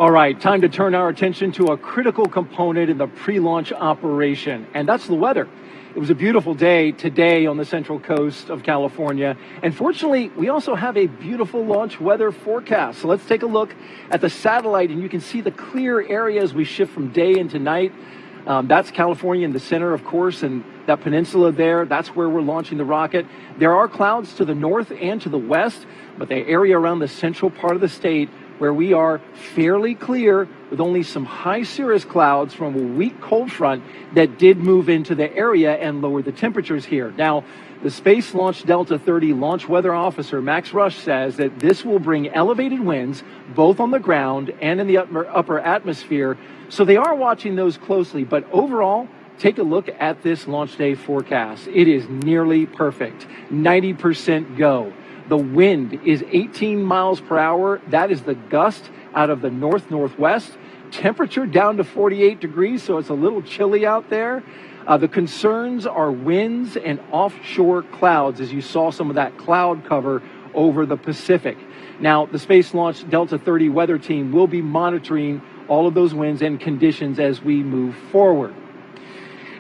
All right, time to turn our attention to a critical component in the pre-launch operation, and that's the weather. It was a beautiful day today on the central coast of California, and fortunately, we also have a beautiful launch weather forecast. So let's take a look at the satellite, and you can see the clear area as we shift from day into night. That's California in the center, of course, and that peninsula there, that's where we're launching the rocket. There are clouds to the north and to the west, but the area around the central part of the state where we are fairly clear with only some high cirrus clouds from a weak cold front that did move into the area and lower the temperatures here. Now, the Space Launch Delta 30 launch weather officer, Max Rush, says that this will bring elevated winds both on the ground and in the upper atmosphere. So they are watching those closely, but overall, take a look at this launch day forecast. It is nearly perfect, 90% go. The wind is 18 miles per hour. That is the gust out of the north-northwest. Temperature down to 48 degrees, so it's a little chilly out there. The concerns are winds and offshore clouds, as you saw some of that cloud cover over the Pacific. Now, the Space Launch Delta 30 weather team will be monitoring all of those winds and conditions as we move forward.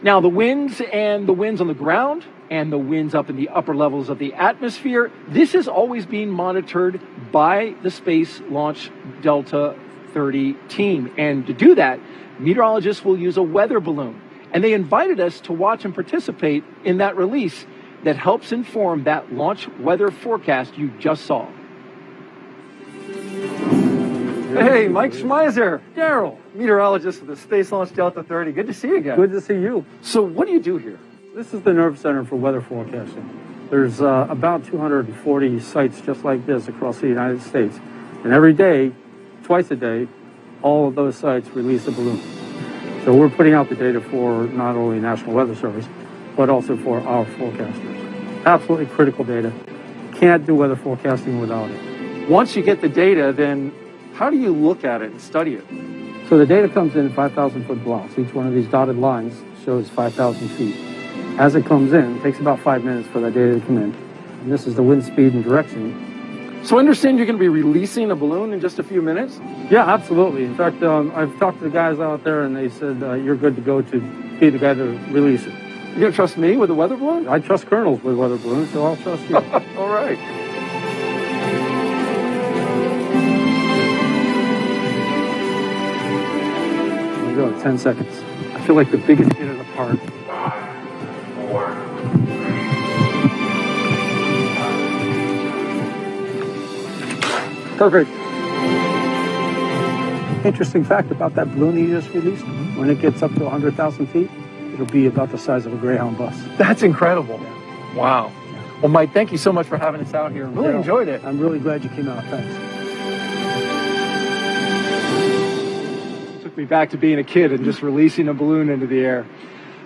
Now, the winds on the ground and the winds up in the upper levels of the atmosphere, this is always being monitored by the Space Launch Delta 30 team. And to do that, meteorologists will use a weather balloon. And they invited us to watch and participate in that release that helps inform that launch weather forecast you just saw. Hey, Mike Schmeiser, Daryl, meteorologist for the Space Launch Delta 30. Good to see you again. Good to see you. So what do you do here? This is the Nerve Center for Weather Forecasting. There's about 240 sites just like this across the United States. And every day, twice a day, all of those sites release a balloon. So we're putting out the data for not only National Weather Service, but also for our forecasters. Absolutely critical data. Can't do weather forecasting without it. Once you get the data, then how do you look at it and study it? So the data comes in 5,000-foot blocks. Each one of these dotted lines shows 5,000 feet. As it comes in, it takes about 5 minutes for that data to come in. And this is the wind speed and direction. So I understand you're going to be releasing a balloon in just a few minutes? Yeah, absolutely. In fact, I've talked to the guys out there, and they said you're good to go to be the guy to release it. You're going to trust me with a weather balloon? I trust colonels with weather balloons, so I'll trust you. All right. There we go, 10 seconds. I feel like the biggest hit of the park. 5, 4, 3. Perfect. Interesting fact about that balloon you just released, when it gets up to 100,000 feet, it'll be about the size of a Greyhound bus. That's incredible. Yeah. Wow. Well, Mike, thank you so much for having us out here. Really enjoyed it. I'm really glad you came out. Thanks. Took me back to being a kid and just releasing a balloon into the air.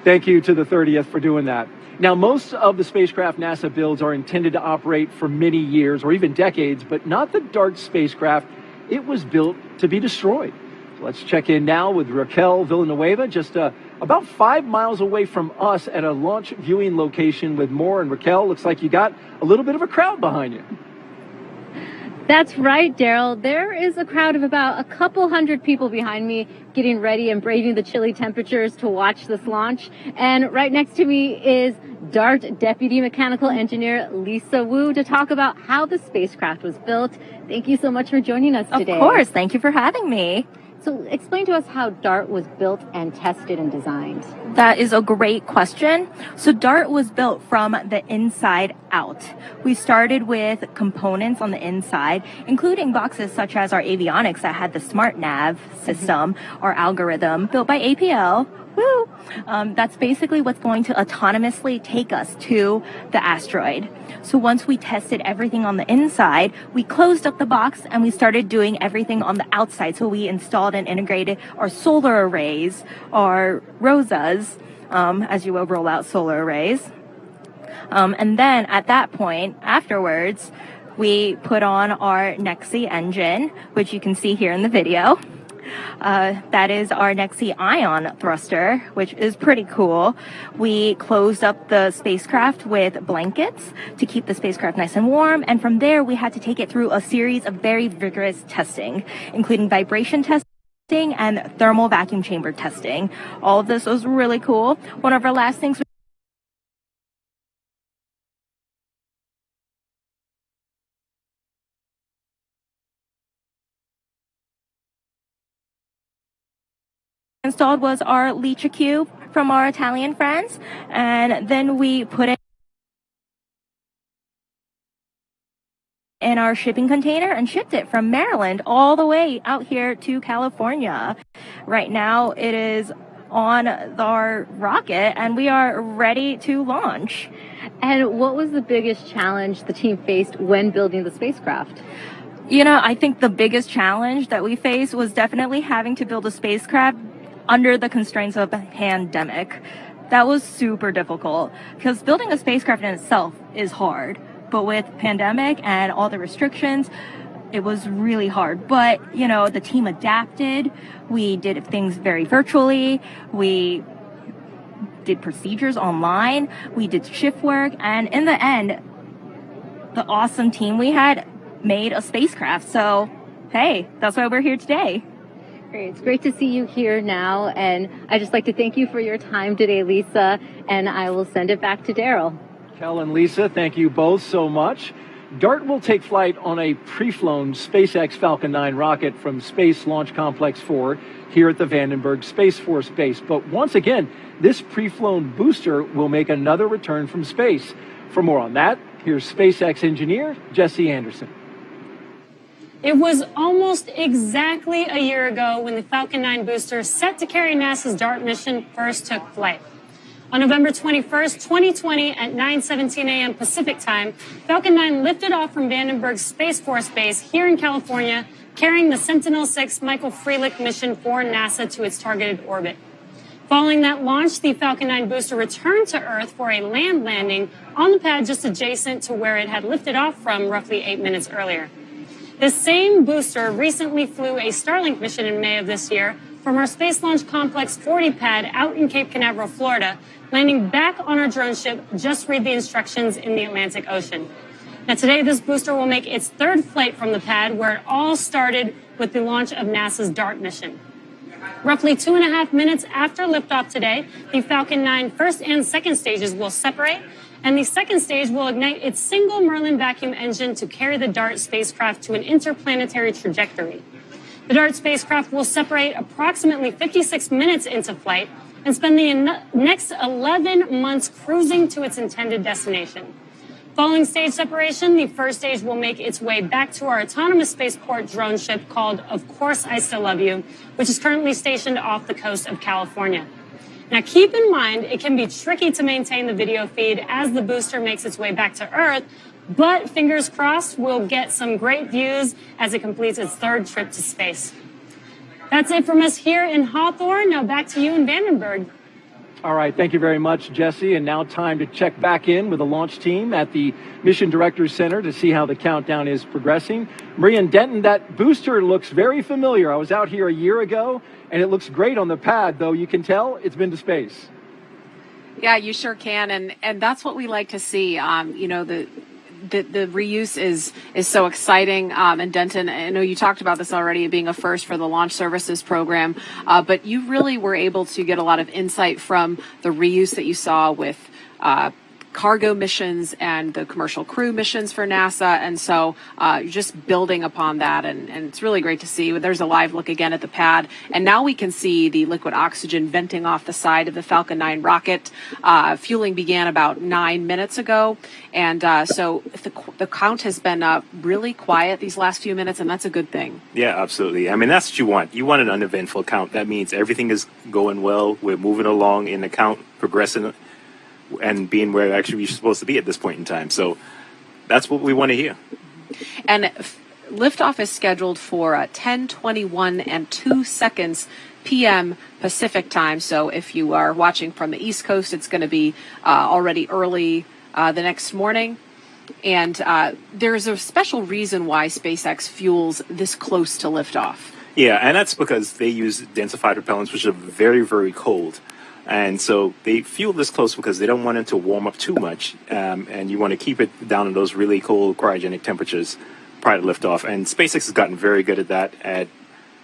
Thank you to the 30th for doing that. Now, most of the spacecraft NASA builds are intended to operate for many years or even decades, but not the DART spacecraft. It was built to be destroyed. So let's check in now with Raquel Villanueva, just about 5 miles away from us at a launch viewing location with more. And Raquel, looks like you got a little bit of a crowd behind you. That's right, Daryl. There is a crowd of about a couple hundred people behind me getting ready and braving the chilly temperatures to watch this launch. And right next to me is DART Deputy Mechanical Engineer Lisa Wu to talk about how the spacecraft was built. Thank you so much for joining us today. Of course. Thank you for having me. So explain to us how DART was built and tested and designed. That is a great question. So DART was built from the inside out. We started with components on the inside, including boxes such as our avionics that had the smart nav system or algorithm built by APL. Woo! That's basically what's going to autonomously take us to the asteroid. So once we tested everything on the inside, we closed up the box and we started doing everything on the outside. So we installed and integrated our solar arrays, our ROSAs, as you will roll out solar arrays. And then at that point, afterwards, we put on our Nexi engine, which you can see here in the video. That is our Nexi ion thruster, which is pretty cool. We closed up the spacecraft with blankets to keep the spacecraft nice and warm. And from there, we had to take it through a series of very vigorous testing, including vibration testing and thermal vacuum chamber testing. All of this was really cool. One of our last things installed was our Licha cube from our Italian friends, and then we put it in our shipping container and shipped it from Maryland all the way out here to California. Right now it is on our rocket and we are ready to launch. And what was the biggest challenge the team faced when building the spacecraft? You know, I think the biggest challenge that we faced was definitely having to build a spacecraft under the constraints of a pandemic. That was super difficult because building a spacecraft in itself is hard, but with pandemic and all the restrictions, it was really hard. But, you know, the team adapted. We did things very virtually. We did procedures online. We did shift work. And in the end, the awesome team we had made a spacecraft. So, hey, that's why we're here today. Great. It's great to see you here now, and I'd just like to thank you for your time today, Lisa, and I will send it back to Daryl. Kel and Lisa, thank you both so much. DART will take flight on a pre-flown SpaceX Falcon 9 rocket from Space Launch Complex 4 here at the Vandenberg Space Force Base. But once again, this pre-flown booster will make another return from space. For more on that, here's SpaceX engineer Jesse Anderson. It was almost exactly a year ago when the Falcon 9 booster set to carry NASA's DART mission first took flight. On November 21st, 2020 at 9:17 a.m. Pacific time, Falcon 9 lifted off from Vandenberg Space Force Base here in California, carrying the Sentinel-6 Michael Freelick mission for NASA to its targeted orbit. Following that launch, the Falcon 9 booster returned to Earth for a land landing on the pad just adjacent to where it had lifted off from roughly 8 minutes earlier. This same booster recently flew a Starlink mission in May of this year from our Space Launch Complex 40 pad out in Cape Canaveral, Florida, landing back on our drone ship, Just Read the Instructions, in the Atlantic Ocean. Now today, this booster will make its third flight from the pad, where it all started with the launch of NASA's DART mission. Roughly 2.5 minutes after liftoff today, the Falcon 9 first and second stages will separate, and the second stage will ignite its single Merlin vacuum engine to carry the DART spacecraft to an interplanetary trajectory. The DART spacecraft will separate approximately 56 minutes into flight and spend the next 11 months cruising to its intended destination. Following stage separation, the first stage will make its way back to our autonomous spaceport drone ship called Of Course I Still Love You, which is currently stationed off the coast of California. Now, keep in mind, it can be tricky to maintain the video feed as the booster makes its way back to Earth, but fingers crossed, we'll get some great views as it completes its third trip to space. That's it from us here in Hawthorne. Now back to you in Vandenberg. All right, thank you very much, Jesse. And now time to check back in with the launch team at the Mission Directors Center to see how the countdown is progressing. Maria and Denton, that booster looks very familiar. I was out here a year ago, and it looks great on the pad, though you can tell it's been to space. Yeah, you sure can, and that's what we like to see. You know, the reuse is so exciting. And Denton, I know you talked about this already, being a first for the launch services program, but you really were able to get a lot of insight from the reuse that you saw with cargo missions and the commercial crew missions for NASA. And so you're just building upon that. And it's really great to see. There's a live look again at the pad. And now we can see the liquid oxygen venting off the side of the Falcon 9 rocket. Fueling began about 9 minutes ago. And so the count has been really quiet these last few minutes, and that's a good thing. Yeah, absolutely. I mean, that's what you want. You want an uneventful count. That means everything is going well. We're moving along in the count, progressing, and being where actually we're supposed to be at this point in time. So that's what we want to hear. And liftoff is scheduled for 10:21 and 2 seconds p.m. Pacific time. So if you are watching from the East Coast, it's going to be already early the next morning. And there's a special reason why SpaceX fuels this close to liftoff. Yeah, and that's because they use densified propellants, which are very, very cold. And so they fuel this close because they don't want it to warm up too much. And you want to keep it down in those really cold cryogenic temperatures prior to liftoff. And SpaceX has gotten very good at that, at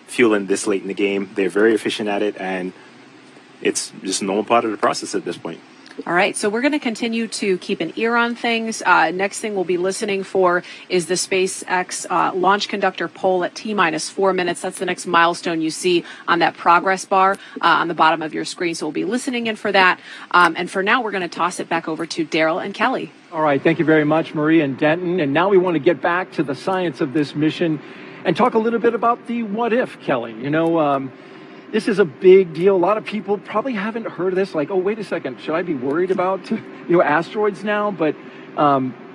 fueling this late in the game. They're very efficient at it, and it's just a normal part of the process at this point. All right, so we're going to continue to keep an ear on things. Next thing we'll be listening for is the SpaceX launch conductor poll at T-minus 4 minutes. That's the next milestone you see on that progress bar on the bottom of your screen. So we'll be listening in for that. And for now, we're going to toss it back over to Daryl and Kelly. All right, thank you very much, Marie and Denton. And now we want to get back to the science of this mission and talk a little bit about the what if, Kelly. This is a big deal. A lot of people probably haven't heard of this. Like, oh, wait a second, should I be worried about asteroids now? But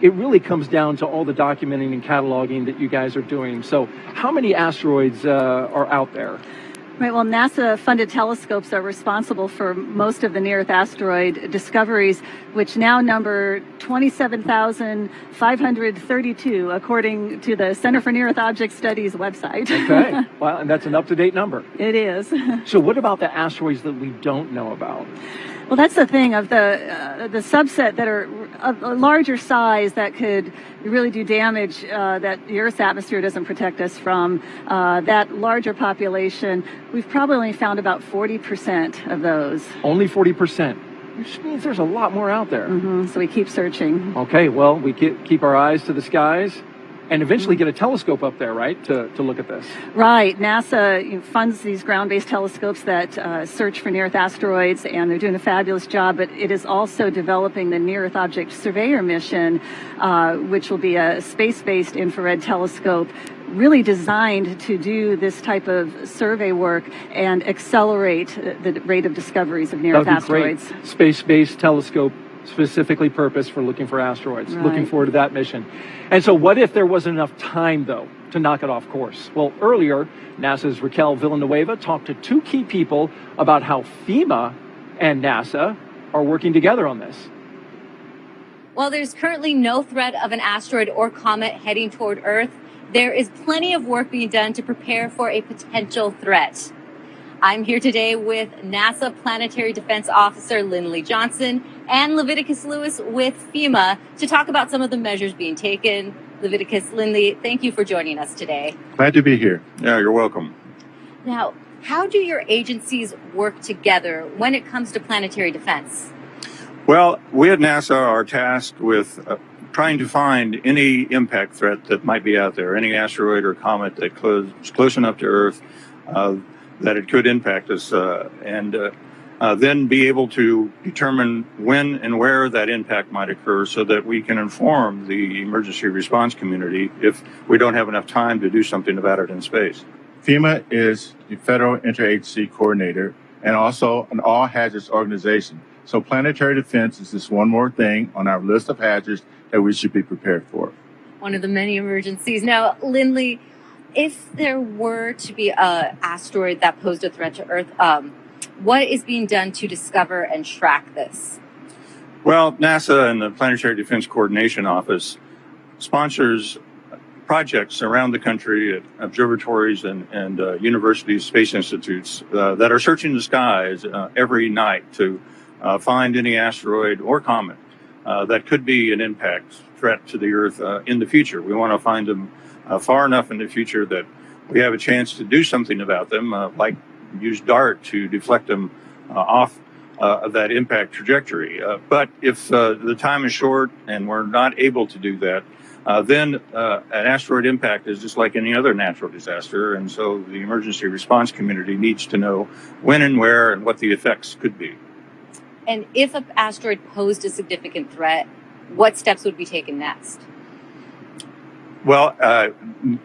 it really comes down to all the documenting and cataloging that you guys are doing. So how many asteroids are out there? Right, well, NASA-funded telescopes are responsible for most of the near-Earth asteroid discoveries, which now number 27,532, according to the Center for Near-Earth Object Studies website. Okay, well, and that's an up-to-date number. It is. So what about the asteroids that we don't know about? Well, that's the thing of the subset that are of a larger size that could really do damage that the Earth's atmosphere doesn't protect us from. That larger population, we've probably only found about 40% of those. Only 40%, which means there's a lot more out there. Mm-hmm. So we keep searching. Okay, well, we keep our eyes to the skies and eventually get a telescope up there, right, to look at this? Right. NASA funds these ground-based telescopes that search for near-Earth asteroids, and they're doing a fabulous job, but it is also developing the Near-Earth Object Surveyor mission, which will be a space-based infrared telescope really designed to do this type of survey work and accelerate the rate of discoveries of near-Earth asteroids. Great. Space-based telescope specifically purposed for looking for asteroids. Right. Looking forward to that mission. And so what if there wasn't enough time, though, to knock it off course? Well, earlier, NASA's Raquel Villanueva talked to two key people about how FEMA and NASA are working together on this. While there's currently no threat of an asteroid or comet heading toward Earth, there is plenty of work being done to prepare for a potential threat. I'm here today with NASA Planetary Defense Officer Lindley Johnson and Leviticus Lewis with FEMA to talk about some of the measures being taken. Leviticus, Lindley, thank you for joining us today. Glad to be here. Yeah, you're welcome. Now, how do your agencies work together when it comes to planetary defense? Well, we at NASA are tasked with trying to find any impact threat that might be out there, any asteroid or comet that is close enough to Earth that it could impact us, and then be able to determine when and where that impact might occur so that we can inform the emergency response community if we don't have enough time to do something about it in space. FEMA is the federal interagency coordinator and also an all hazards organization. So planetary defense is just one more thing on our list of hazards that we should be prepared for. One of the many emergencies. Now, Lindley, if there were to be an asteroid that posed a threat to Earth, what is being done to discover and track this? Well, NASA and the Planetary Defense Coordination Office sponsors projects around the country at observatories and universities, space institutes that are searching the skies every night to find any asteroid or comet that could be an impact threat to the Earth in the future. We want to find them far enough in the future that we have a chance to do something about them, like use DART to deflect them off of that impact trajectory. But if the time is short and we're not able to do that, then an asteroid impact is just like any other natural disaster. And so the emergency response community needs to know when and where and what the effects could be. And if an asteroid posed a significant threat, what steps would be taken next? Well,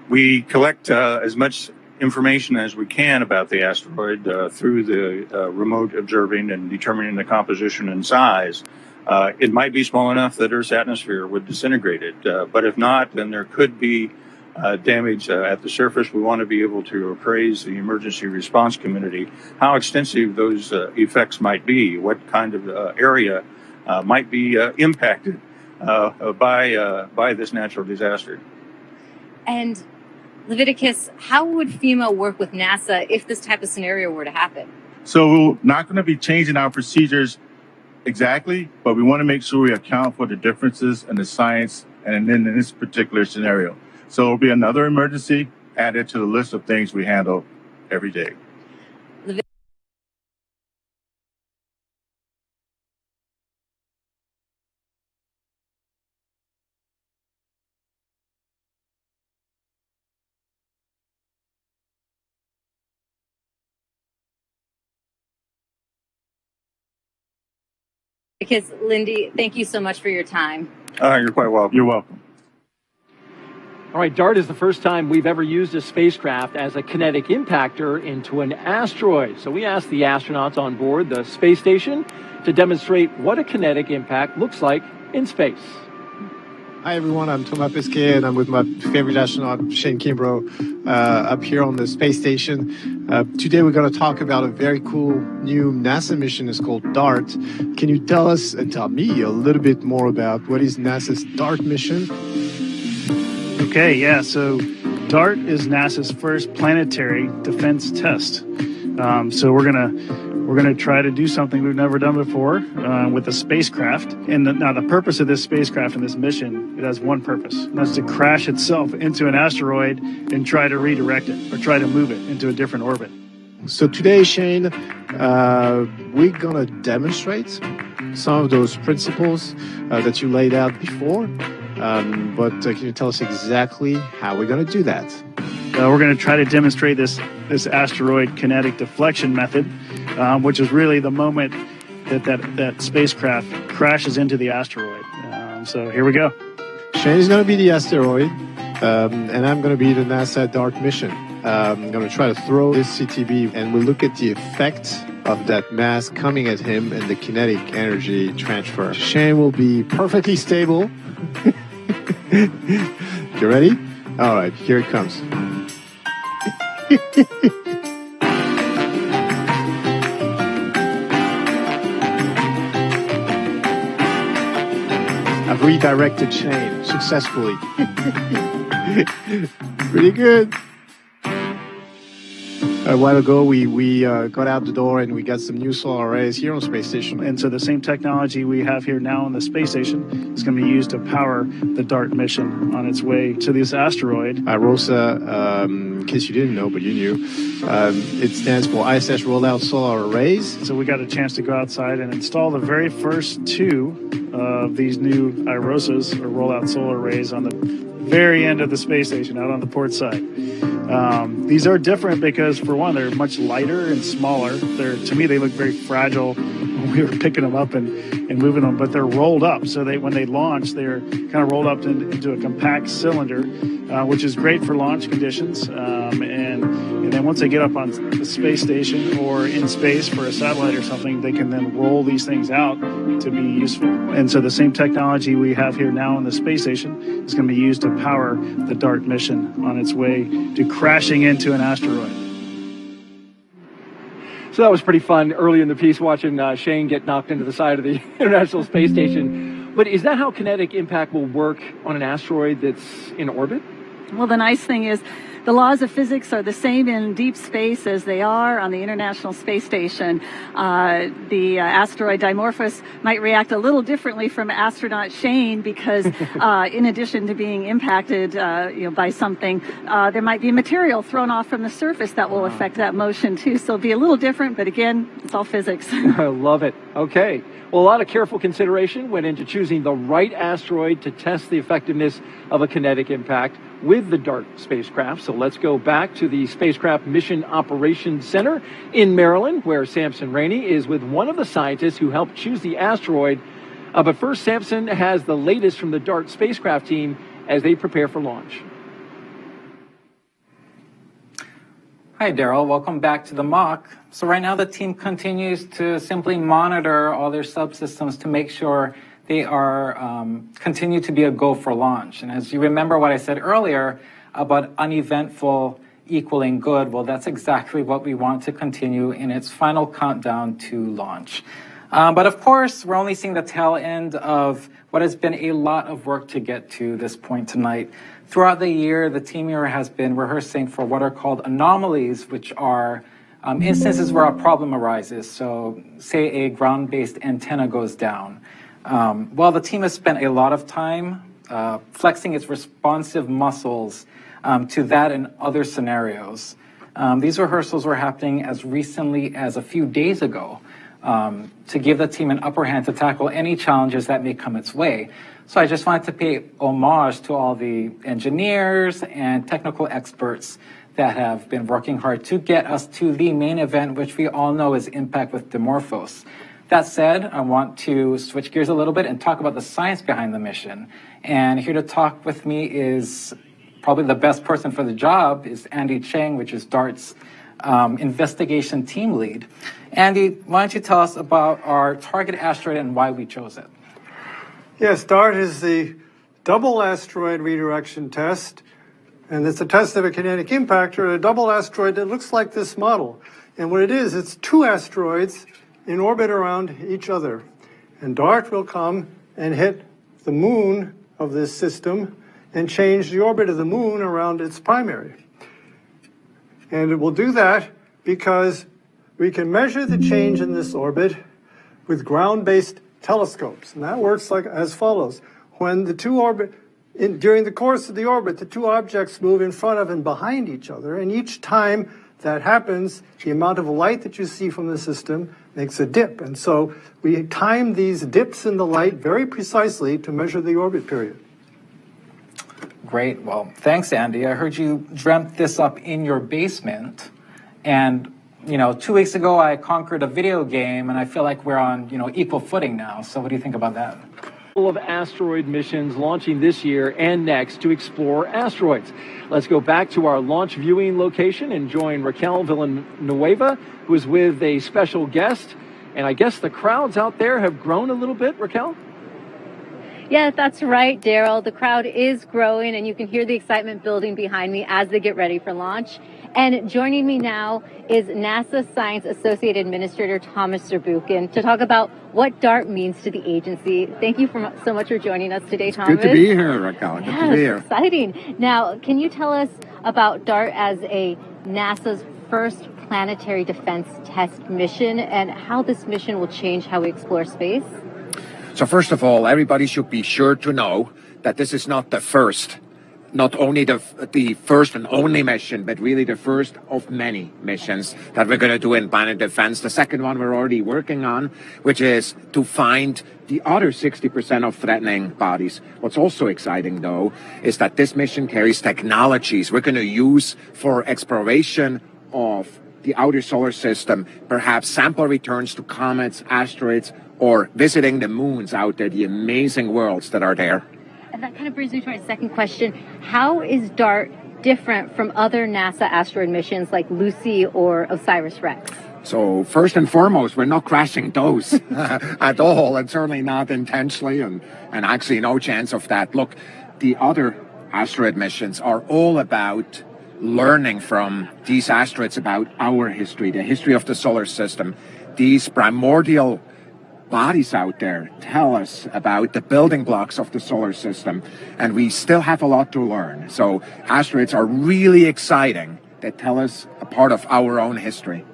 we collect as much information as we can about the asteroid through the remote observing and determining the composition and size. It might be small enough that Earth's atmosphere would disintegrate it, but if not, then there could be damage at the surface. We want to be able to appraise the emergency response community how extensive those effects might be, what kind of area might be impacted by this natural disaster. And Leviticus, how would FEMA work with NASA if this type of scenario were to happen? So we're not going to be changing our procedures exactly, but we want to make sure we account for the differences in the science and in this particular scenario. So it'll be another emergency added to the list of things we handle every day. Because Lindy, thank you so much for your time. You're quite welcome. You're welcome. All right, DART is the first time we've ever used a spacecraft as a kinetic impactor into an asteroid. So we asked the astronauts on board the space station to demonstrate what a kinetic impact looks like in space. Hi everyone, I'm Thomas Pesquet and I'm with my favorite astronaut, Shane Kimbrough, up here on the space station. Today we're going to talk about a very cool new NASA mission. It's called DART. Can you tell us and tell me a little bit more about what is NASA's DART mission? Okay, yeah, so DART is NASA's first planetary defense test. So we're gonna try to do something we've never done before with a spacecraft. And now the purpose of this spacecraft and this mission, it has one purpose, and that's to crash itself into an asteroid and try to redirect it or try to move it into a different orbit. So today, Shane, we're gonna demonstrate some of those principles that you laid out before. But can you tell us exactly how we're going to do that? We're going to try to demonstrate this asteroid kinetic deflection method, which is really the moment that spacecraft crashes into the asteroid. So here we go. Shane is going to be the asteroid, and I'm going to be the NASA DART mission. I'm going to try to throw this CTB, and we'll look at the effect of that mass coming at him and the kinetic energy transfer. Shane will be perfectly stable. You ready? All right, here it comes. I've redirected Shane successfully. Pretty good. A while ago, we got out the door and we got some new solar arrays here on the space station. And so the same technology we have here now on the space station is going to be used to power the DART mission on its way to this asteroid. ROSA, in case you didn't know, but you knew, it stands for ISS Rollout Solar Arrays. So we got a chance to go outside and install the very first two of these new IROSAs, or Rollout Solar Arrays, on the very end of the space station, out on the port side. These are different because, for one, they're much lighter and smaller. To me, they look very fragile when we were picking them up and moving them, but they're rolled up. So when they launch, they're kind of rolled up into a compact cylinder, which is great for launch conditions. And then once they get up on the space station or in space for a satellite or something, they can then roll these things out to be useful. And so the same technology we have here now on the space station is going to be used to power the DART mission on its way to crashing into an asteroid. So that was pretty fun early in the piece, watching Shane get knocked into the side of the International Space Station. But is that how kinetic impact will work on an asteroid that's in orbit? Well, the nice thing is the laws of physics are the same in deep space as they are on the International Space Station. The asteroid Dimorphos might react a little differently from astronaut Shane because in addition to being impacted by something, there might be material thrown off from the surface that will affect that motion too. So it'll be a little different, but again, it's all physics. I love it. Okay. Well, a lot of careful consideration went into choosing the right asteroid to test the effectiveness of a kinetic impact with the DART spacecraft. So let's go back to the Spacecraft Mission Operations Center in Maryland, where Samson Rainey is with one of the scientists who helped choose the asteroid. But first, Samson has the latest from the DART spacecraft team as they prepare for launch. Hi, Daryl. Welcome back to the mock. So right now the team continues to simply monitor all their subsystems to make sure they are continue to be a go for launch. And as you remember what I said earlier about uneventful equaling good, well, that's exactly what we want to continue in its final countdown to launch. But of course, we're only seeing the tail end of what has been a lot of work to get to this point tonight. Throughout the year, the team here has been rehearsing for what are called anomalies, which are instances where a problem arises. So say a ground-based antenna goes down. Well, the team has spent a lot of time flexing its responsive muscles to that and other scenarios. These rehearsals were happening as recently as a few days ago to give the team an upper hand to tackle any challenges that may come its way. So I just wanted to pay homage to all the engineers and technical experts that have been working hard to get us to the main event, which we all know is Impact with Dimorphos. That said, I want to switch gears a little bit and talk about the science behind the mission. And here to talk with me is probably the best person for the job is Andy Chang, which is DART's investigation team lead. Andy, why don't you tell us about our target asteroid and why we chose it? Yes, DART is the Double Asteroid Redirection Test, and it's a test of a kinetic impactor, a double asteroid that looks like this model. And what it is, it's two asteroids in orbit around each other. And DART will come and hit the moon of this system and change the orbit of the moon around its primary. And it will do that because we can measure the change in this orbit with ground-based telescopes. And that works like as follows. When the two during the course of the orbit, the two objects move in front of and behind each other, and each time that happens, the amount of light that you see from the system makes a dip. And so we time these dips in the light very precisely to measure the orbit period. Great. Well, thanks, Andy. I heard you dreamt this up in your basement. And, 2 weeks ago, I conquered a video game, and I feel like we're on, equal footing now. So what do you think about that? Of asteroid missions launching this year and next to explore asteroids. Let's go back to our launch viewing location and join Raquel Villanueva, who is with a special guest. And I guess the crowds out there have grown a little bit, Raquel? Yeah, that's right, Daryl. The crowd is growing, and you can hear the excitement building behind me as they get ready for launch. And joining me now is NASA Science Associate Administrator Thomas Zurbuchen to talk about what DART means to the agency. Thank you so much for joining us today, Thomas. Good to be here, Raquel. Good to be here. Exciting. Now, can you tell us about DART as NASA's first planetary defense test mission and how this mission will change how we explore space? So first of all, everybody should be sure to know that this is not the first, not only the first and only mission, but really the first of many missions that we're going to do in planet defense. The second one we're already working on, which is to find the other 60% of threatening bodies. What's also exciting, though, is that this mission carries technologies we're going to use for exploration of the outer solar system, perhaps sample returns to comets, asteroids, or visiting the moons out there, the amazing worlds that are there. And that kind of brings me to my second question. How is DART different from other NASA asteroid missions like Lucy or OSIRIS-REx? So first and foremost, we're not crashing those at all, and certainly not intentionally, and actually no chance of that. Look, the other asteroid missions are all about learning from these asteroids about our history, the history of the solar system. These primordial bodies out there tell us about the building blocks of the solar system, and we still have a lot to learn. So asteroids are really exciting. They tell us a part of our own history.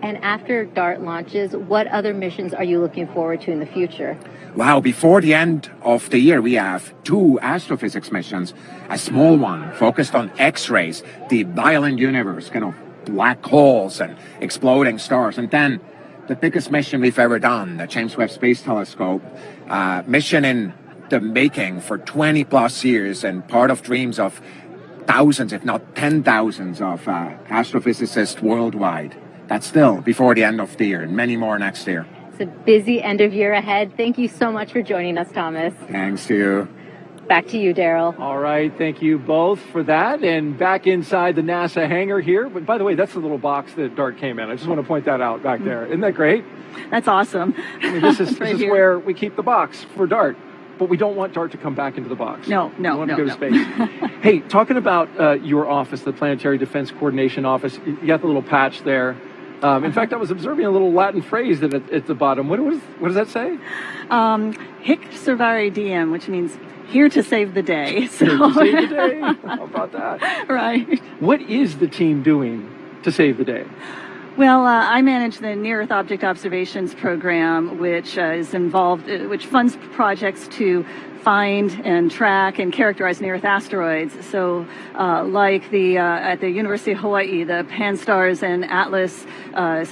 And after DART launches, what other missions are you looking forward to in the future? Wow, before the end of the year, we have 2 astrophysics missions. A small one focused on X-rays, the violent universe, kind of black holes and exploding stars. And then the biggest mission we've ever done, the James Webb Space Telescope, mission in the making for 20 plus years and part of dreams of thousands, if not 10,000s of astrophysicists worldwide. That's still before the end of the year and many more next year. It's a busy end of year ahead. Thank you so much for joining us, Thomas. Thanks to you. Back to you, Daryl. All right. Thank you both for that. And back inside the NASA hangar here. But by the way, that's the little box that DART came in. I just want to point that out back there. Isn't that great? That's awesome. I mean, this is where we keep the box for DART. But we don't want DART to come back into the box. No. We want to go to space. Hey, talking about your office, the Planetary Defense Coordination Office, you got the little patch there. In fact, I was observing a little Latin phrase at the bottom. What does that say? Hic servare diem, which means here to save the day. So. Here to save the day. How about that? Right. What is the team doing to save the day? Well, I manage the Near Earth Object Observations Program, which which funds projects to find and track and characterize near-Earth asteroids. So, like at the University of Hawaii, the Pan-STARRS and ATLAS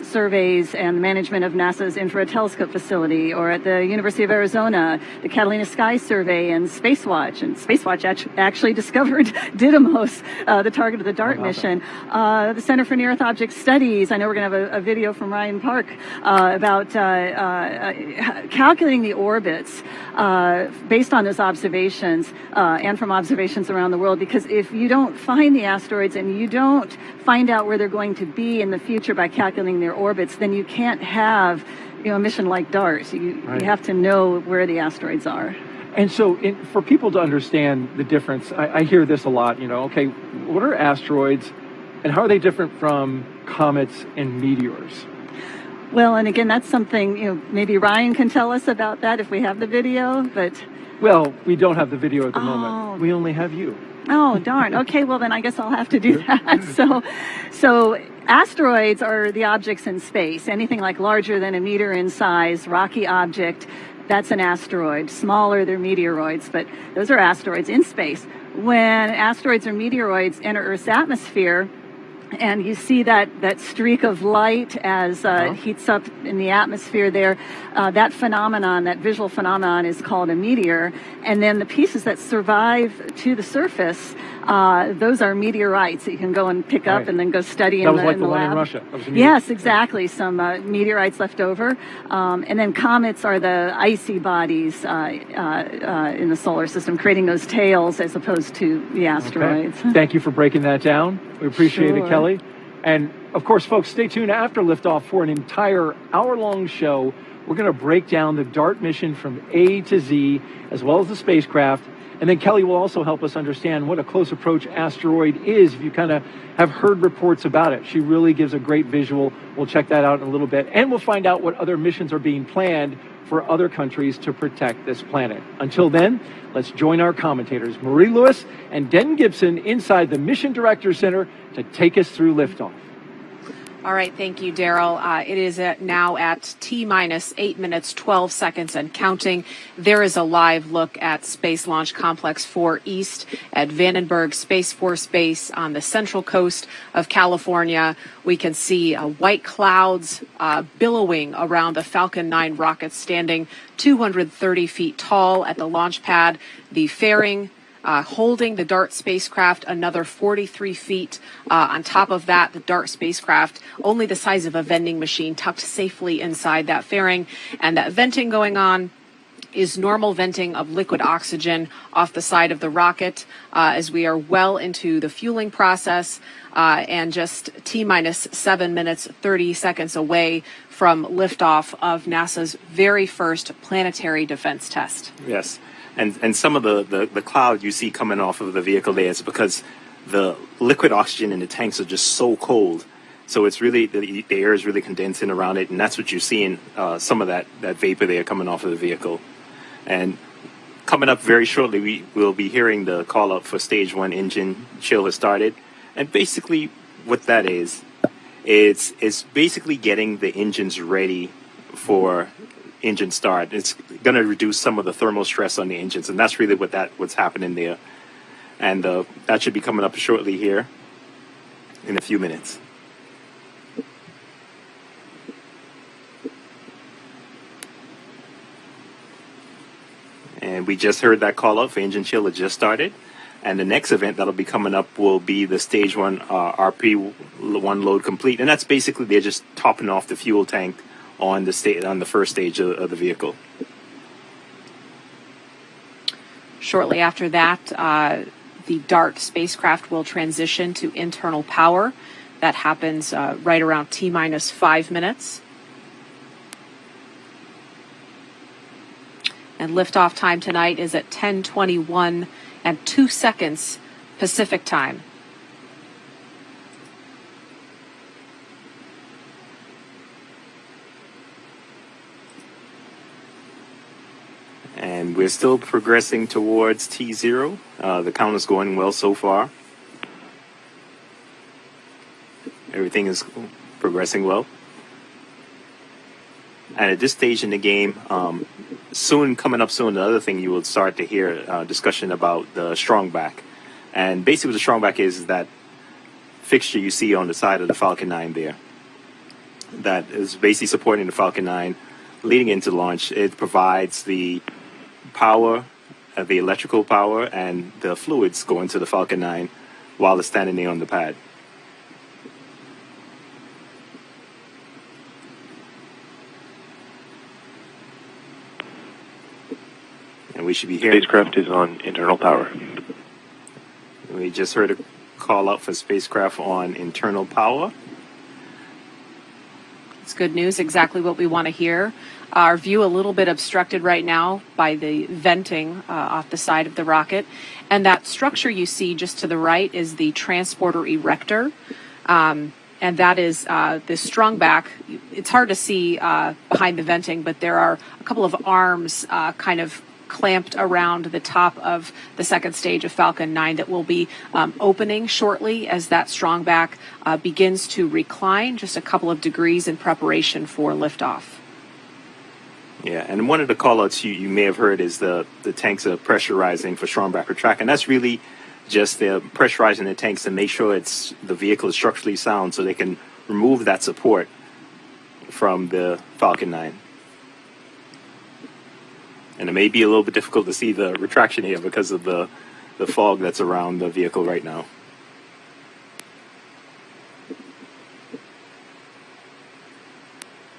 surveys and management of NASA's Infrared Telescope facility, or at the University of Arizona, the Catalina Sky Survey and Spacewatch. And Spacewatch actually discovered Didymos, the target of the DART mission. The Center for Near-Earth Object Studies. I know we're going to have a video from Ryan Park about calculating the orbits based on those observations and from observations around the world, because if you don't find the asteroids and you don't find out where they're going to be in the future by calculating their orbits, then you can't have a mission like DART. You have to know where the asteroids are. And so for people to understand the difference, I hear this a lot, okay, what are asteroids and how are they different from comets and meteors? Well, and again, that's something, maybe Ryan can tell us about that if we have the video, but... Well, we don't have the video at the moment. We only have you. Oh, darn. Okay, well, then I guess I'll have to do that. So asteroids are the objects in space. Anything like larger than a meter in size, rocky object, that's an asteroid. Smaller, they're meteoroids, but those are asteroids in space. When asteroids or meteoroids enter Earth's atmosphere, and you see that streak of light as it heats up in the atmosphere there. That phenomenon, that visual phenomenon, is called a meteor. And then the pieces that survive to the surface, those are meteorites that you can go and pick up and then go study in the lab. That was like the one in Russia. That was a Yes, exactly. Some meteorites left over. And then comets are the icy bodies in the solar system, creating those tails as opposed to the asteroids. Okay. Thank you for breaking that down. We appreciate it, Kelly. And of course, folks, stay tuned after liftoff for an entire hour-long show. We're going to break down the DART mission from A to Z, as well as the spacecraft. And then Kelly will also help us understand what a close approach asteroid is, if you kind of have heard reports about it. She really gives a great visual. We'll check that out in a little bit. And we'll find out what other missions are being planned for other countries to protect this planet. Until then, let's join our commentators, Marie Lewis and Den Gibson, inside the Mission Director Center to take us through liftoff. All right, thank you, Daryl. It is now at T-minus 8 minutes, 12 seconds and counting. There is a live look at Space Launch Complex 4 East at Vandenberg Space Force Base on the central coast of California. We can see white clouds billowing around the Falcon 9 rocket, standing 230 feet tall at the launch pad. The fairing holding the DART spacecraft another 43 feet. On top of that, the DART spacecraft, only the size of a vending machine, tucked safely inside that fairing. And that venting going on is normal venting of liquid oxygen off the side of the rocket as we are well into the fueling process and just T-minus 7 minutes, 30 seconds away from liftoff of NASA's very first planetary defense test. Yes. And some of the cloud you see coming off of the vehicle there is because the liquid oxygen in the tanks are just so cold. So it's really, the air is really condensing around it, and that's what you're seeing, some of that vapor there coming off of the vehicle. And coming up very shortly, we will be hearing the call up for stage 1 engine chill has started. And basically what that is, it's basically getting the engines ready for engine start. It's going to reduce some of the thermal stress on the engines, and that's really what's happening there. And that should be coming up shortly here in a few minutes. And we just heard that call out for engine chill. It just started. And the next event that'll be coming up will be the stage 1 RP1 load complete. And that's basically they're just topping off the fuel tank on the first stage of the vehicle. Shortly after that, the DART spacecraft will transition to internal power. That happens right around T-minus 5 minutes. And liftoff time tonight is at 10:21 and 2 seconds Pacific time. we're still progressing towards T0. The count is going well so far. Everything is progressing well. And at this stage in the game, coming up soon, the other thing you will start to hear discussion about the strongback. And basically what the strongback is that fixture you see on the side of the Falcon 9 there. That is basically supporting the Falcon 9 leading into launch. It provides the power, the electrical power, and the fluids going to the Falcon 9 while it's standing there on the pad. And we should be hearing... Spacecraft is on internal power. We just heard a call out for spacecraft on internal power. It's good news, exactly what we want to hear. Our view a little bit obstructed right now by the venting off the side of the rocket. And that structure you see just to the right is the transporter erector. And that is the strongback. It's hard to see behind the venting, but there are a couple of arms kind of clamped around the top of the second stage of Falcon 9 that will be opening shortly as that strongback begins to recline just a couple of degrees in preparation for liftoff. Yeah, and one of the call-outs you may have heard is the tanks are pressurizing for strongback retract, and that's really just they're pressurizing the tanks to make sure the vehicle is structurally sound so they can remove that support from the Falcon 9. And it may be a little bit difficult to see the retraction here because of the fog that's around the vehicle right now.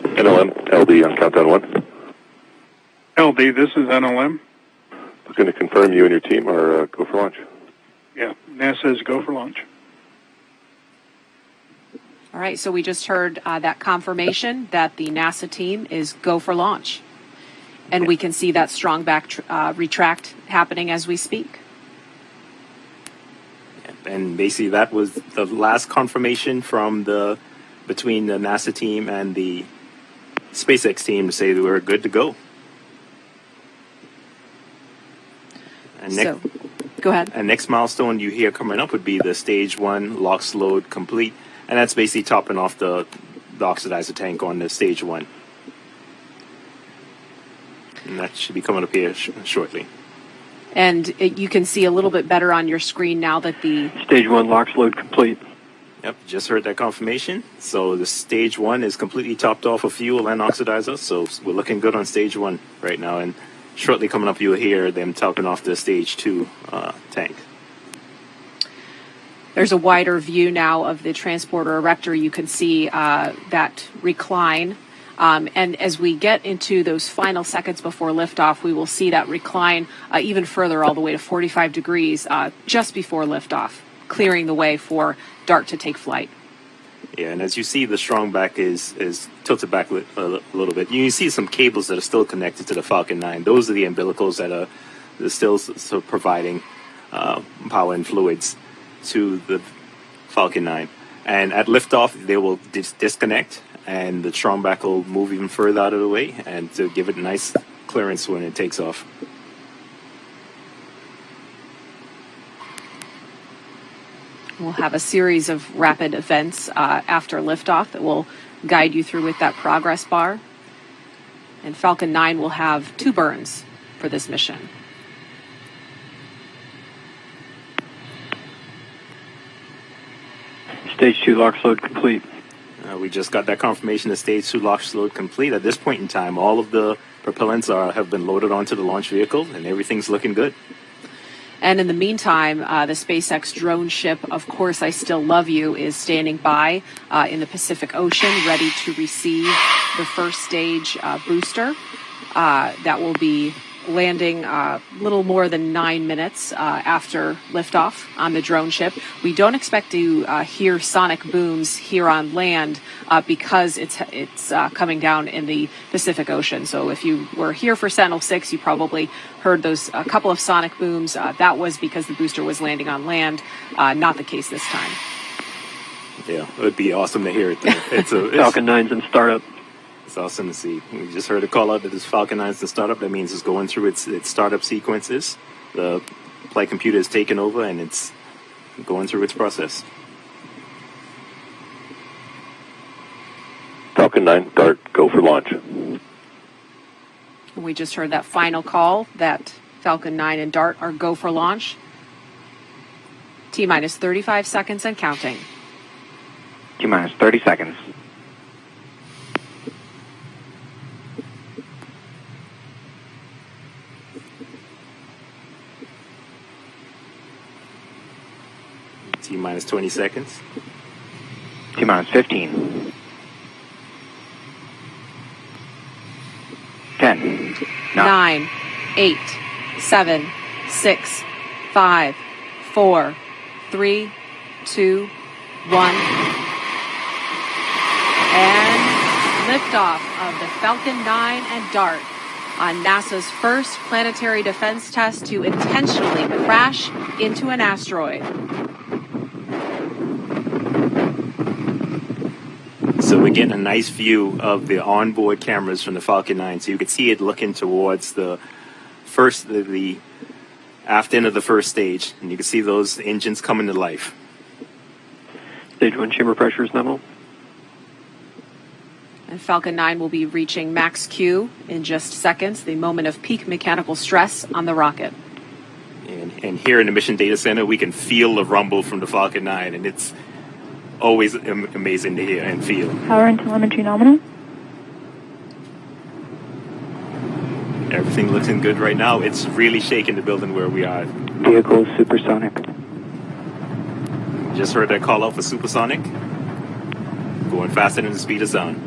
NLM, LD on countdown 1. LD, this is NLM. Looking to confirm you and your team are go for launch. Yeah, NASA is go for launch. All right, so we just heard that confirmation that the NASA team is go for launch. And we can see that strongback retract happening as we speak. And basically that was the last confirmation from between the NASA team and the SpaceX team to say that we're good to go. And go ahead. And next milestone you hear coming up would be the stage 1 LOX load complete. And that's basically topping off the oxidizer tank on the stage 1. And that should be coming up here shortly. And you can see a little bit better on your screen now that the... Stage 1 LOX load complete. Yep, just heard that confirmation. So the stage 1 is completely topped off of fuel and oxidizer. So we're looking good on stage 1 right now. And shortly coming up, you'll hear them topping off the stage 2 tank. There's a wider view now of the transporter erector. You can see that recline. And as we get into those final seconds before liftoff, we will see that recline even further, all the way to 45 degrees just before liftoff, clearing the way for DART to take flight. Yeah, and as you see, the strongback is tilted back a little bit. You see some cables that are still connected to the Falcon 9. Those are the umbilicals that are still providing power and fluids to the Falcon 9. And at liftoff, they will disconnect, and the strongback will move even further out of the way and to give it a nice clearance when it takes off. We'll have a series of rapid events after liftoff that will guide you through with that progress bar. And Falcon 9 will have 2 burns for this mission. Stage 2 LOX load complete. We just got that confirmation that stage 2 LOX load complete. At this point in time, all of the propellants have been loaded onto the launch vehicle, and everything's looking good. And in the meantime, the SpaceX drone ship, Of Course I Still Love You, is standing by in the Pacific Ocean, ready to receive the first stage booster that will be landing a little more than 9 minutes after liftoff on the drone ship. We don't expect to hear sonic booms here on land because it's coming down in the Pacific Ocean. So if you were here for Sentinel-6, you probably heard those a couple of sonic booms. That was because the booster was landing on land. Not the case this time. Yeah, it would be awesome to hear it, though. Falcon 9's in startup. It's awesome to see. We just heard a call out that this Falcon 9 is the startup. That means it's going through its startup sequences. The flight computer is taking over and it's going through its process. Falcon 9, DART, go for launch. We just heard that final call that Falcon 9 and DART are go for launch. T-minus 35 seconds and counting. T-minus 30 seconds. T-minus 20 seconds. T-minus 15. 10. 9, 8, 7, 6, 5, 4, 3, 2, 1. And liftoff of the Falcon 9 and DART on NASA's first planetary defense test to intentionally crash into an asteroid. So we're getting a nice view of the onboard cameras from the Falcon 9. So you can see it looking towards the aft end of the first stage. And you can see those engines coming to life. Stage 1 chamber pressure is nominal. And Falcon 9 will be reaching max Q in just seconds, the moment of peak mechanical stress on the rocket. And here in the Mission Data Center, we can feel the rumble from the Falcon 9, and it's always amazing to hear and feel. Power and telemetry nominal. Everything looking good right now. It's really shaking the building where we are. Vehicle supersonic. Just heard that call out for supersonic. Going faster than the speed of sound.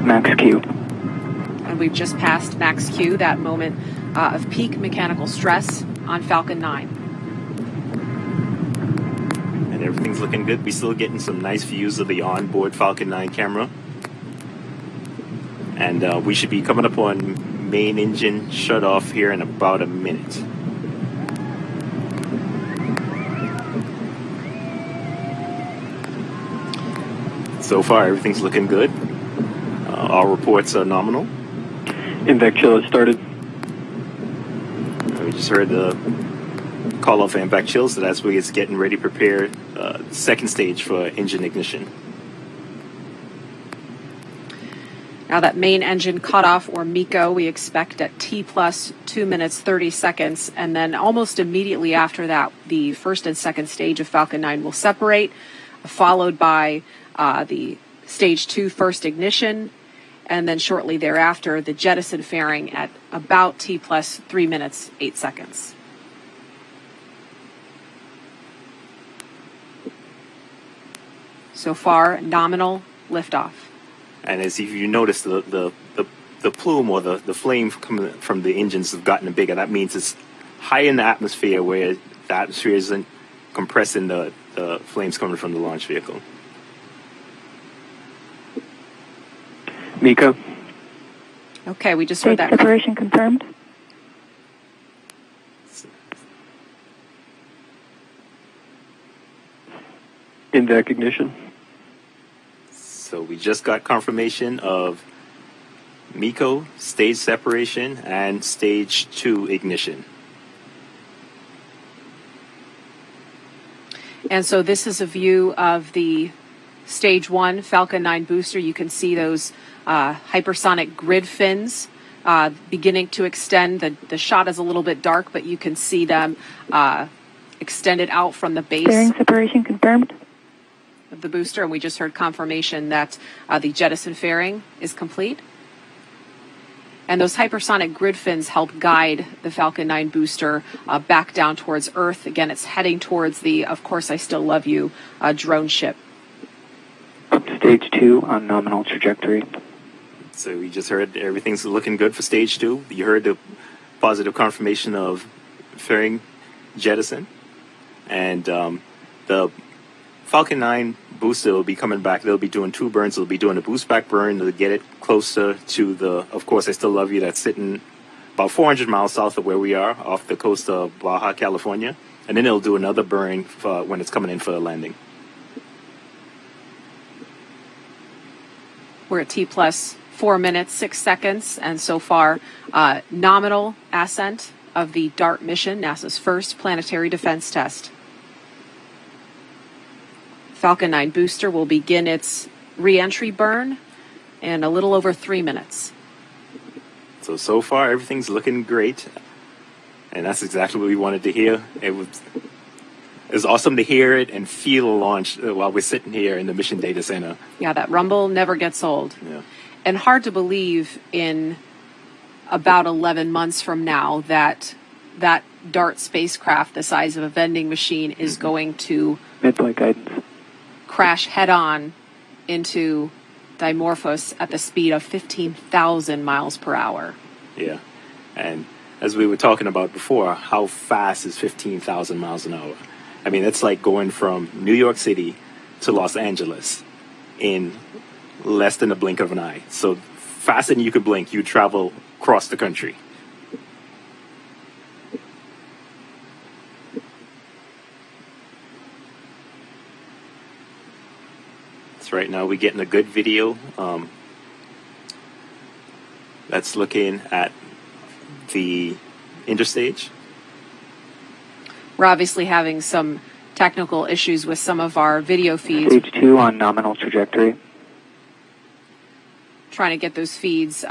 Max Q. And we've just passed max Q, that moment of peak mechanical stress on Falcon 9. And everything's looking good. We're still getting some nice views of the onboard Falcon 9 camera. And we should be coming up on main engine shut off here in about a minute. So far, everything's looking good. All reports are nominal. INVEC chill has started. We just heard the call off impact chill, so that's where it's getting ready to prepare second stage for engine ignition. Now that main engine cutoff, or MECO, we expect at T plus 2 minutes 30 seconds, and then almost immediately after that, the first and second stage of Falcon 9 will separate, followed by the stage 2 first ignition, and then shortly thereafter, the jettison fairing at about T plus 3 minutes 8 seconds. So far, nominal liftoff. And as if you notice, the plume or the flame coming from the engines have gotten bigger. That means it's high in the atmosphere, where the atmosphere isn't compressing the flames coming from the launch vehicle. MECO. Okay, we just heard that. Separation confirmed. INVEC ignition. So we just got confirmation of MECO, stage separation, and stage 2 ignition. And so this is a view of the stage 1 Falcon 9 booster. You can see those hypersonic grid fins beginning to extend. The shot is a little bit dark, but you can see them extended out from the base. Bearing separation confirmed. Of the booster, and we just heard confirmation that the jettison fairing is complete. And those hypersonic grid fins help guide the Falcon 9 booster back down towards Earth. Again, it's heading towards the Of Course I Still Love You drone ship. Stage 2 on nominal trajectory. So we just heard everything's looking good for stage 2. You heard the positive confirmation of fairing jettison. And the Falcon 9 booster will be coming back. They'll be doing 2 burns. They'll be doing a boost back burn to get it closer to the Of Course I Still Love You, that's sitting about 400 miles south of where we are, off the coast of Baja, California. And then they'll do another burn when it's coming in for a landing. We're at T plus 4 minutes, 6 seconds, and so far, nominal ascent of the DART mission, NASA's first planetary defense test. Falcon 9 booster will begin its re-entry burn in a little over 3 minutes. So far, everything's looking great. And that's exactly what we wanted to hear. It was awesome to hear it and feel a launch while we're sitting here in the Mission Data Center. Yeah, that rumble never gets old. Yeah. And hard to believe in about 11 months from now that DART spacecraft the size of a vending machine is going to Midpoint guidance. Crash head-on into Dimorphos at the speed of 15,000 miles per hour. Yeah. And as we were talking about before, how fast is 15,000 miles an hour? I mean, it's like going from New York City to Los Angeles in less than a blink of an eye. So faster than you could blink, you travel across the country. So right now we're getting a good video. That's looking at the interstage. We're obviously having some technical issues with some of our video feeds. Stage 2 on nominal trajectory. Trying to get those feeds,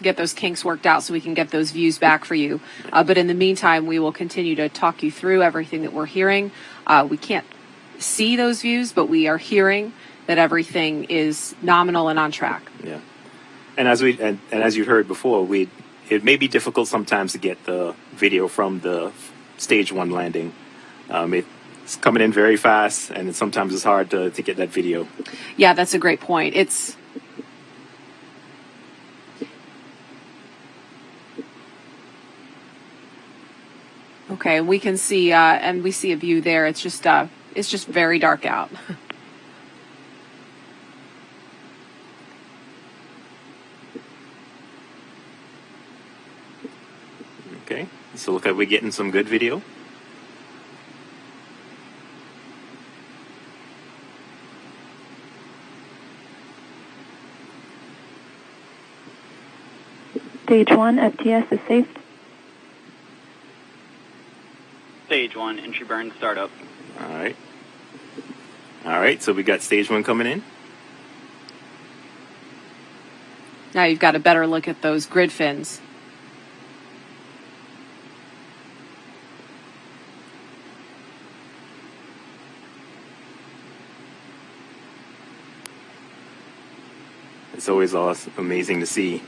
get those kinks worked out so we can get those views back for you. But in the meantime, we will continue to talk you through everything that we're hearing. We can't see those views, but we are hearing that everything is nominal and on track. Yeah. And as you heard before, it may be difficult sometimes to get the video from the stage 1 landing. It's coming in very fast, and sometimes it's hard to get that video. Yeah, that's a great point. It's okay. We can see, and we see a view there. It's just very dark out. Okay, so look like we're getting some good video. Stage 1 FTS is safe. Stage 1 entry burn startup. All right, so we got stage 1 coming in. Now you've got a better look at those grid fins. It's always amazing to see